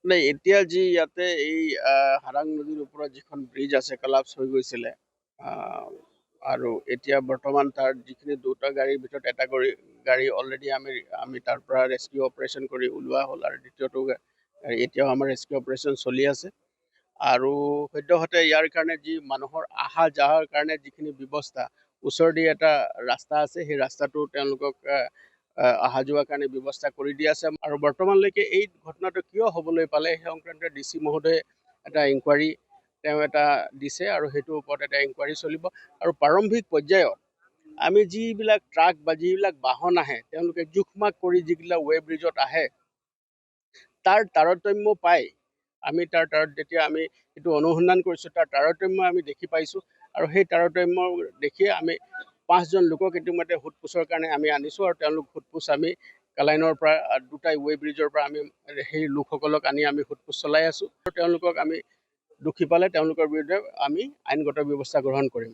নাই এতিয়া যি ইয়াতে এই হাৰাং নদীৰ ওপৰত যিখন ব্ৰিজ আছে কলাপছ হৈ গৈছিলে আৰু এতিয়া বৰ্তমান তাৰ যিখিনি দুটা গাড়ীৰ ভিতৰত এটা গাড়ী অলৰেডি আমি তাৰ পৰা ৰেস্কিউ অপাৰেশ্যন কৰি ওলোৱা হ'ল আৰু দ্বিতীয়টো গাড়ী এতিয়াও আমাৰ ৰেস্কিউ অপাৰেশ্যন চলি আছে আৰু সদ্যহতে ইয়াৰ কাৰণে যি মানুহৰ অহা যোৱাৰ কাৰণে যিখিনি ব্যৱস্থা ওচৰেদি এটা ৰাস্তা আছে সেই ৰাস্তাটো তেওঁলোকক অহা যোৱাৰ কাৰণে ব্যৱস্থা কৰি দিয়া আছে আৰু বৰ্তমানলৈকে এই ঘটনাটো কিয় হ'বলৈ পালে সেই সংক্ৰান্তত DC মহোদয়ে এটা ইনকুৱাৰী তেওঁ এটা দিছে আৰু সেইটোৰ ওপৰত এটা ইনকুৱাৰী চলিব আৰু প্ৰাৰম্ভিক পৰ্যায়ত আমি যিবিলাক ট্ৰাক বা যিবিলাক বাহন আহে তেওঁলোকে জোখমাখ কৰি যিবিলাক ৱে ব্ৰিজত আহে তাৰ তাৰতম্য পাই আমি তাৰ যেতিয়া আমি এইটো অনুসন্ধান কৰিছোঁ তাৰ তাৰতম্য আমি দেখি পাইছোঁ আৰু সেই তাৰতম্য দেখিয়ে আমি 5জন লোকক ইতিমধ্যে সোধপোছৰ কাৰণে আমি আনিছোঁ আৰু তেওঁলোক সোধপোছ আমি কালাইনৰ পৰা দুটাই ৱে ব্ৰিজৰ পৰা আমি সেই লোকসকলক আনি আমি সোধপোছ চলাই আছোঁ আৰু তেওঁলোকক আমি দোষী পালে তেওঁলোকৰ বিৰুদ্ধে আমি আইনগত ব্যৱস্থা গ্ৰহণ কৰিম।